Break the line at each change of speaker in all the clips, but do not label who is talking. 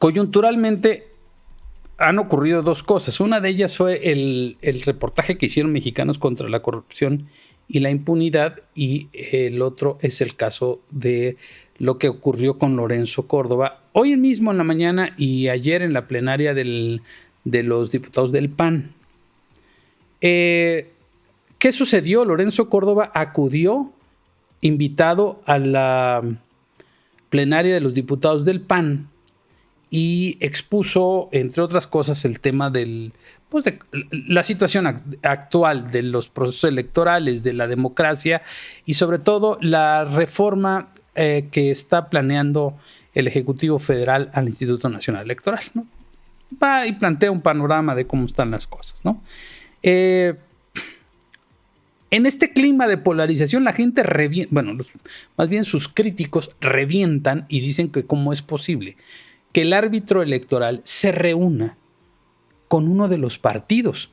Coyunturalmente han ocurrido dos cosas. Una de ellas fue el reportaje que hicieron Mexicanos contra la Corrupción y la Impunidad, y el otro es el caso de lo que ocurrió con Lorenzo Córdoba hoy mismo en la mañana y ayer en la plenaria de los diputados del PAN. ¿Qué sucedió? Lorenzo Córdoba acudió invitado a la plenaria de los diputados del PAN y expuso, entre otras cosas, el tema de la situación actual de los procesos electorales, de la democracia y sobre todo la reforma que está planeando el Ejecutivo Federal al Instituto Nacional Electoral, ¿no? Va y plantea un panorama de cómo están las cosas, ¿no? En este clima de polarización, la gente más bien sus críticos revientan y dicen que cómo es posible que el árbitro electoral se reúna con uno de los partidos.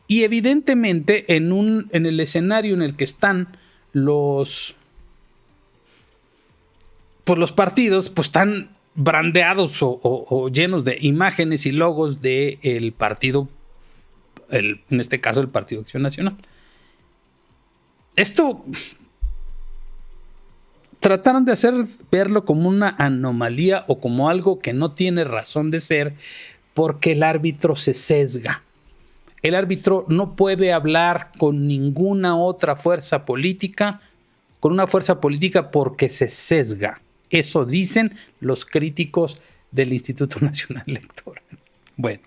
Y evidentemente en el escenario en el que están los partidos, pues están brandeados o llenos de imágenes y logos del partido, en este caso el Partido Acción Nacional. Esto trataron de hacer verlo como una anomalía o como algo que no tiene razón de ser, porque el árbitro se sesga. El árbitro no puede hablar con ninguna otra fuerza política, con una fuerza política, porque se sesga. Eso dicen los críticos del Instituto Nacional Electoral. Bueno,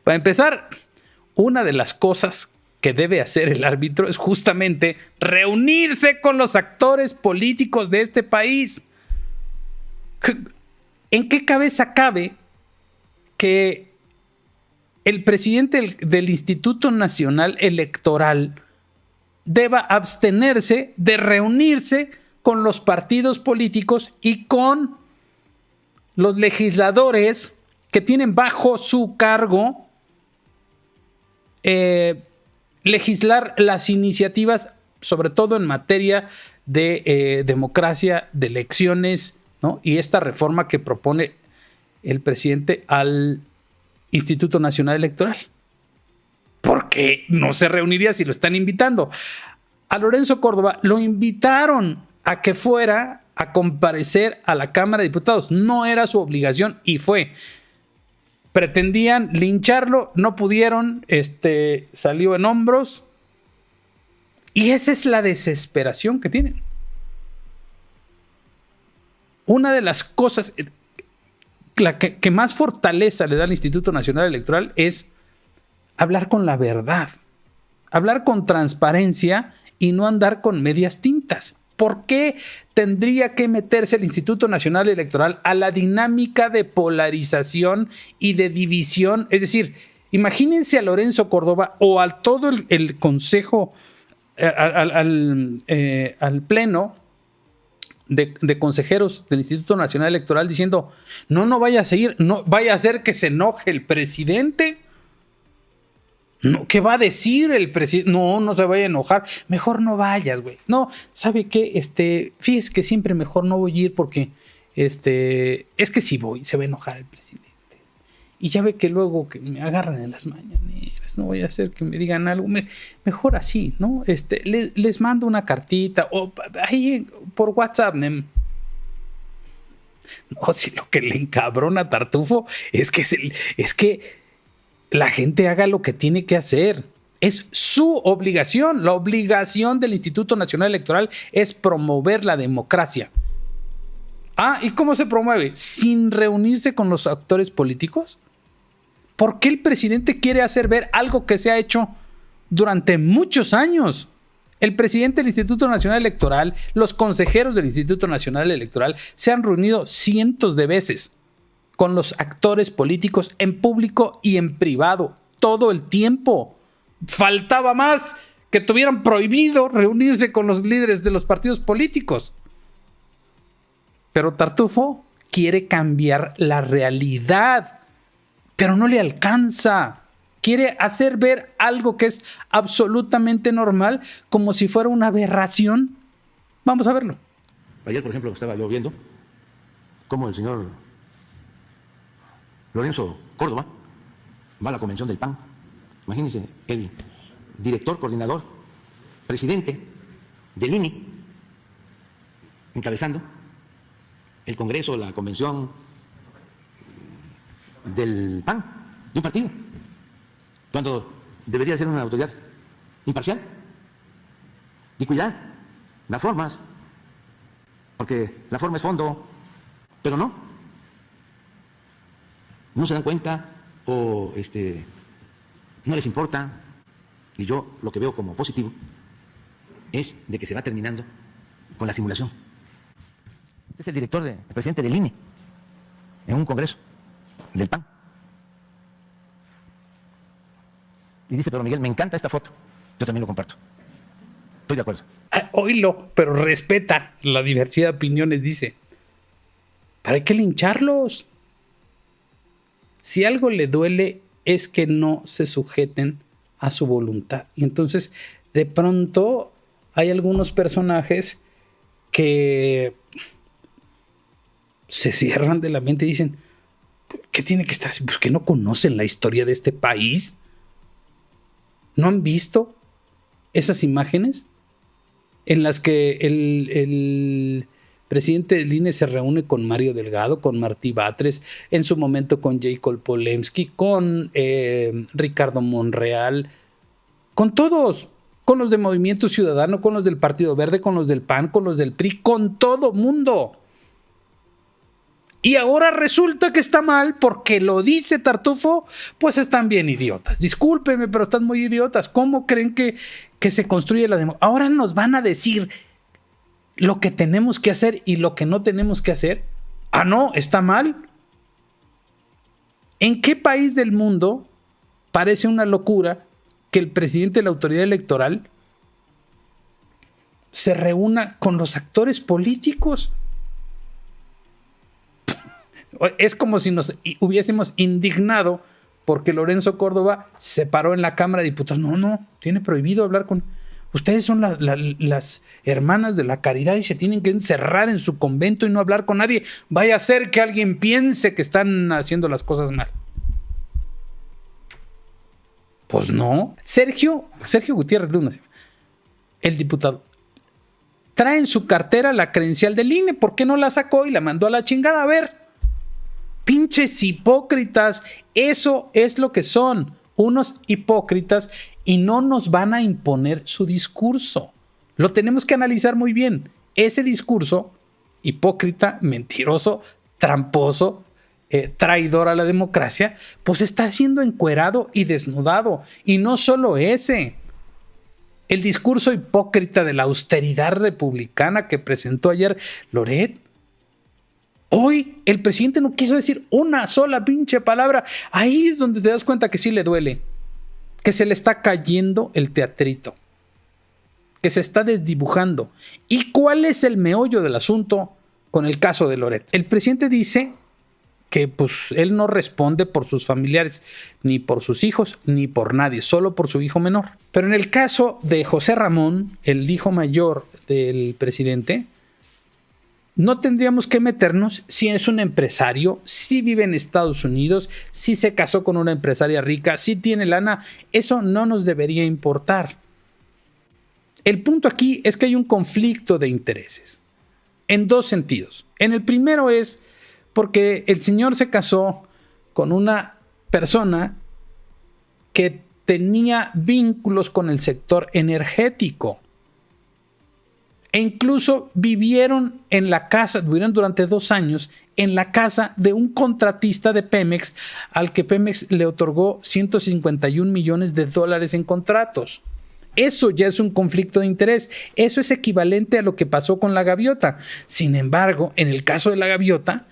para empezar, una de las cosas que debe hacer el árbitro es justamente reunirse con los actores políticos de este país. ¿En qué cabeza cabe que el presidente del Instituto Nacional Electoral deba abstenerse de reunirse con los partidos políticos y con los legisladores que tienen bajo su cargo legislar las iniciativas, sobre todo en materia de democracia, de elecciones, ¿no? Y esta reforma que propone el presidente al Instituto Nacional Electoral? ¿Por qué no se reuniría si lo están invitando? A Lorenzo Córdoba lo invitaron a que fuera a comparecer a la Cámara de Diputados. No era su obligación y fue. Pretendían lincharlo, no pudieron, salió en hombros. Y esa es la desesperación que tienen. Una de las cosas que más fortaleza le da al Instituto Nacional Electoral es hablar con la verdad, hablar con transparencia y no andar con medias tintas. ¿Por qué tendría que meterse el Instituto Nacional Electoral a la dinámica de polarización y de división? Es decir, imagínense a Lorenzo Córdoba o a todo el Consejo, al Pleno de consejeros del Instituto Nacional Electoral diciendo: no vaya a seguir, no vaya a hacer que se enoje el presidente. No, ¿qué va a decir el presidente? No se vaya a enojar. Mejor no vayas, güey. No, ¿sabe qué? Fíjese que siempre mejor no voy a ir porque es que si voy se va a enojar el presidente. Y ya ve que luego que me agarran en las mañaneras, no voy a hacer que me digan algo. Mejor así, ¿no? Les mando una cartita o ahí por WhatsApp. No, si lo que le encabrona a Tartufo es que la gente haga lo que tiene que hacer. Es su obligación. La obligación del Instituto Nacional Electoral es promover la democracia. ¿Y cómo se promueve? ¿Sin reunirse con los actores políticos? ¿Por qué el presidente quiere hacer ver algo que se ha hecho durante muchos años? El presidente del Instituto Nacional Electoral, los consejeros del Instituto Nacional Electoral se han reunido cientos de veces con los actores políticos en público y en privado, todo el tiempo. Faltaba más que tuvieran prohibido reunirse con los líderes de los partidos políticos. Pero Tartufo quiere cambiar la realidad, pero no le alcanza. Quiere hacer ver algo que es absolutamente normal como si fuera una aberración. Vamos a verlo.
Ayer, por ejemplo, estaba yo viendo cómo el señor Lorenzo Córdoba va a la convención del PAN. Imagínense, el director, coordinador, presidente del INE, encabezando el Congreso, la convención del PAN, de un partido, cuando debería ser una autoridad imparcial y cuidar las formas, porque la forma es fondo, pero no se dan cuenta o no les importa. Y yo lo que veo como positivo es de que se va terminando con la simulación. Es el presidente del INE en un congreso del PAN. Y dice Pedro Miguel, me encanta esta foto. Yo también lo comparto. Estoy de acuerdo.
Oílo, pero respeta la diversidad de opiniones, dice. ¿Para qué lincharlos? Si algo le duele es que no se sujeten a su voluntad. Y entonces, de pronto, hay algunos personajes que se cierran de la mente y dicen, ¿qué tiene que estar así? Pues que no conocen la historia de este país. ¿No han visto esas imágenes en las que el presidente del INE se reúne con Mario Delgado, con Martí Batres, en su momento con Jacob Polemski, con Ricardo Monreal, con todos, con los de Movimiento Ciudadano, con los del Partido Verde, con los del PAN, con los del PRI, con todo mundo? Y ahora resulta que está mal porque lo dice Tartufo, pues están bien idiotas. Discúlpenme, pero están muy idiotas. ¿Cómo creen que se construye la democracia? Ahora nos van a decir lo que tenemos que hacer y lo que no tenemos que hacer. Ah, no, está mal. ¿En qué país del mundo parece una locura que el presidente de la autoridad electoral se reúna con los actores políticos? Es como si nos hubiésemos indignado porque Lorenzo Córdoba se paró en la Cámara de Diputados. No, tiene prohibido hablar con... Ustedes son las hermanas de la caridad y se tienen que encerrar en su convento y no hablar con nadie. Vaya a ser que alguien piense que están haciendo las cosas mal. Pues no. Sergio Gutiérrez Luna, el diputado, trae en su cartera la credencial del INE. ¿Por qué no la sacó y la mandó a la chingada? A ver. Pinches hipócritas, eso es lo que son, unos hipócritas, y no nos van a imponer su discurso. Lo tenemos que analizar muy bien. Ese discurso hipócrita, mentiroso, tramposo, traidor a la democracia, pues está siendo encuerado y desnudado. Y no solo ese. El discurso hipócrita de la austeridad republicana que presentó ayer Loret. Hoy el presidente no quiso decir una sola pinche palabra. Ahí es donde te das cuenta que sí le duele. Que se le está cayendo el teatrito. Que se está desdibujando. ¿Y cuál es el meollo del asunto con el caso de Loret? El presidente dice que pues él no responde por sus familiares, ni por sus hijos, ni por nadie, solo por su hijo menor. Pero en el caso de José Ramón, el hijo mayor del presidente, no tendríamos que meternos si es un empresario, si vive en Estados Unidos, si se casó con una empresaria rica, si tiene lana. Eso no nos debería importar. El punto aquí es que hay un conflicto de intereses en dos sentidos. En el primero es porque el señor se casó con una persona que tenía vínculos con el sector energético. E incluso vivieron durante 2 años en la casa de un contratista de Pemex al que Pemex le otorgó $151 millones en contratos. Eso ya es un conflicto de interés. Eso es equivalente a lo que pasó con la gaviota. Sin embargo, en el caso de la gaviota,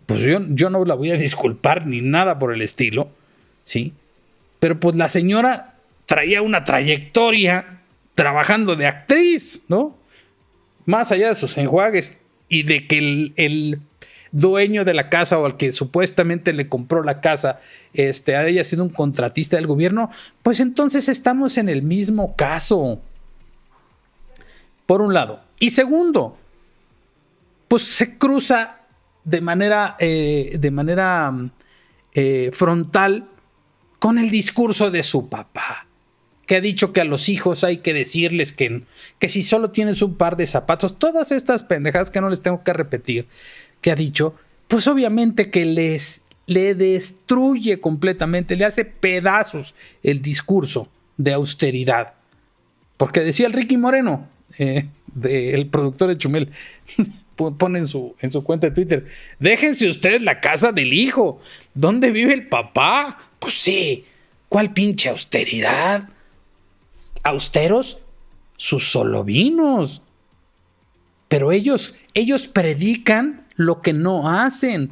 pues yo no la voy a disculpar ni nada por el estilo, ¿sí? Pero pues la señora traía una trayectoria trabajando de actriz, ¿no? Más allá de sus enjuagues y de que el dueño de la casa o al que supuestamente le compró la casa haya sido un contratista del gobierno, pues entonces estamos en el mismo caso. Por un lado. Y segundo, pues se cruza de manera frontal con el discurso de su papá, que ha dicho que a los hijos hay que decirles que si solo tienes un par de zapatos, todas estas pendejadas que no les tengo que repetir, que ha dicho, pues obviamente que le destruye completamente, le hace pedazos el discurso de austeridad. Porque decía el Ricky Moreno, el productor de Chumel, pone en su cuenta de Twitter, déjense ustedes la casa del hijo, ¿dónde vive el papá? Pues sí, ¿cuál pinche austeridad? ¿Austeros? Sus solovinos. Pero ellos predican lo que no hacen.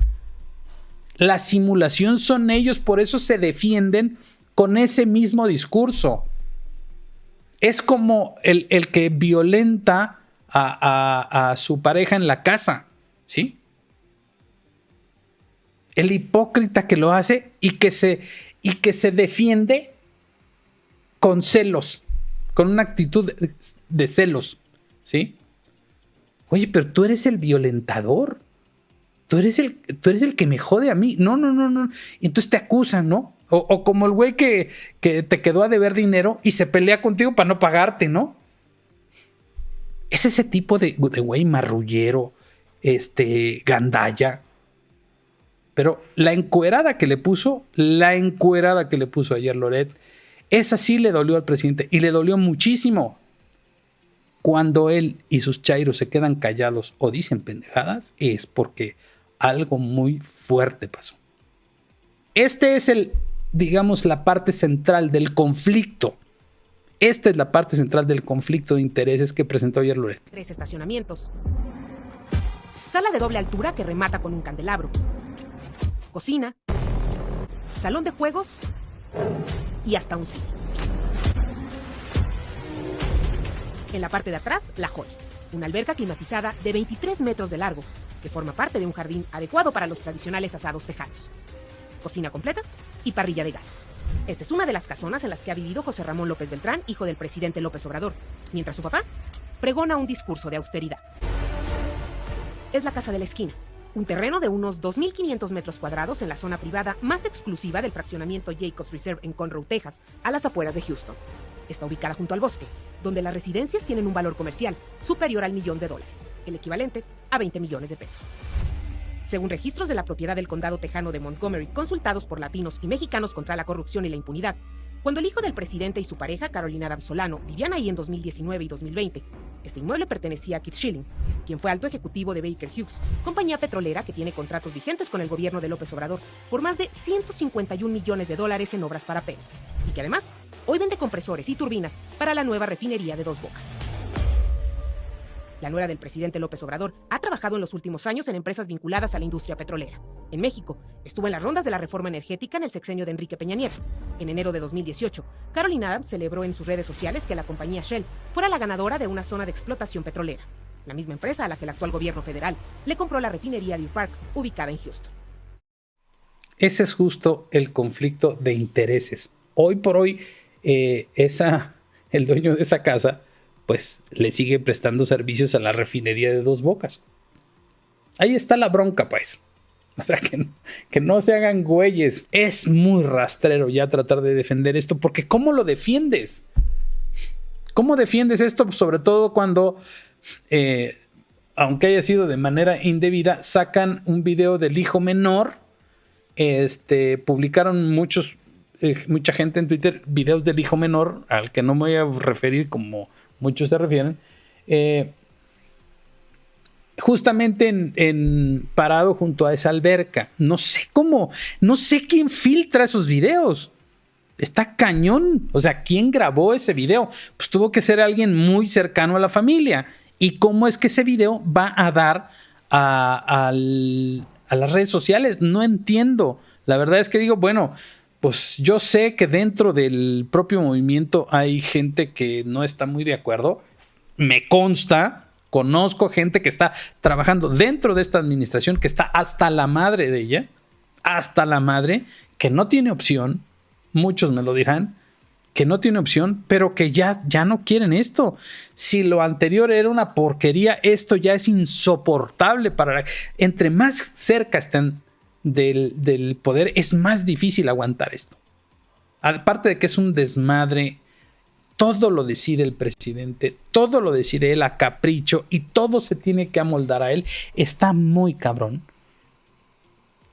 La simulación son ellos, por eso se defienden con ese mismo discurso. Es como el que violenta a su pareja en la casa, ¿sí? El hipócrita que lo hace y que se defiende con celos, con una actitud de celos, ¿sí? Oye, pero tú eres el violentador. Tú eres el que me jode a mí. No. Y entonces te acusan, ¿no? O como el güey que te quedó a deber dinero y se pelea contigo para no pagarte, ¿no? Es ese tipo de güey marrullero, gandalla. Pero la encuerada que le puso ayer Loret, esa sí le dolió al presidente y le dolió muchísimo. Cuando él y sus chairos se quedan callados o dicen pendejadas, es porque algo muy fuerte pasó. Este es la parte central del conflicto. Esta es la parte central del conflicto de intereses que presentó ayer Loret.
3 estacionamientos. Sala de doble altura que remata con un candelabro. Cocina. Salón de juegos. Y hasta un cine. En la parte de atrás, la joya. Una alberca climatizada de 23 metros de largo, que forma parte de un jardín adecuado para los tradicionales asados tejanos. Cocina completa y parrilla de gas. Esta es una de las casonas en las que ha vivido José Ramón López Beltrán, hijo del presidente López Obrador, mientras su papá pregona un discurso de austeridad. Es la casa de la esquina, un terreno de unos 2.500 metros cuadrados en la zona privada más exclusiva del fraccionamiento Jacobs Reserve en Conroe, Texas, a las afueras de Houston. Está ubicada junto al bosque, donde las residencias tienen un valor comercial superior al $1.000.000, el equivalente a 20 millones de pesos. Según registros de la propiedad del condado tejano de Montgomery, consultados por latinos y mexicanos contra la corrupción y la impunidad, cuando el hijo del presidente y su pareja, Carolina Adams Solano, vivían ahí en 2019 y 2020, este inmueble pertenecía a Keith Schilling, quien fue alto ejecutivo de Baker Hughes, compañía petrolera que tiene contratos vigentes con el gobierno de López Obrador por más de $151 millones en obras para Pemex, y que además hoy vende compresores y turbinas para la nueva refinería de Dos Bocas. La nuera del presidente López Obrador ha trabajado en los últimos años en empresas vinculadas a la industria petrolera. En México, estuvo en las rondas de la reforma energética en el sexenio de Enrique Peña Nieto. En enero de 2018, Carolina Adams celebró en sus redes sociales que la compañía Shell fuera la ganadora de una zona de explotación petrolera, la misma empresa a la que el actual gobierno federal le compró la refinería Deer Park, ubicada en Houston.
Ese es justo el conflicto de intereses. Hoy por hoy, el dueño de esa casa pues le sigue prestando servicios a la refinería de Dos Bocas. Ahí está la bronca, pues. O sea, que no se hagan güeyes. Es muy rastrero ya tratar de defender esto, porque ¿cómo lo defiendes? ¿Cómo defiendes esto? Sobre todo cuando, aunque haya sido de manera indebida, sacan un video del hijo menor. Publicaron mucha gente en Twitter videos del hijo menor, al que no me voy a referir como muchos se refieren, justamente parado junto a esa alberca. No sé quién filtra esos videos. Está cañón. O sea, ¿quién grabó ese video? Pues tuvo que ser alguien muy cercano a la familia. ¿Y cómo es que ese video va a dar a las redes sociales? No entiendo. La verdad es que digo, bueno, pues yo sé que dentro del propio movimiento hay gente que no está muy de acuerdo. Me consta, conozco gente que está trabajando dentro de esta administración, que está hasta la madre de ella, hasta la madre, que no tiene opción, muchos me lo dirán, que no tiene opción, pero que ya no quieren esto. Si lo anterior era una porquería, esto ya es insoportable entre más cerca estén del poder, es más difícil aguantar esto. Aparte de que es un desmadre, todo lo decide el presidente, todo lo decide él a capricho y todo se tiene que amoldar a él. Está muy cabrón.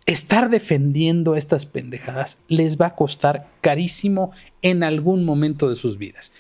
Estar defendiendo estas pendejadas les va a costar carísimo en algún momento de sus vidas.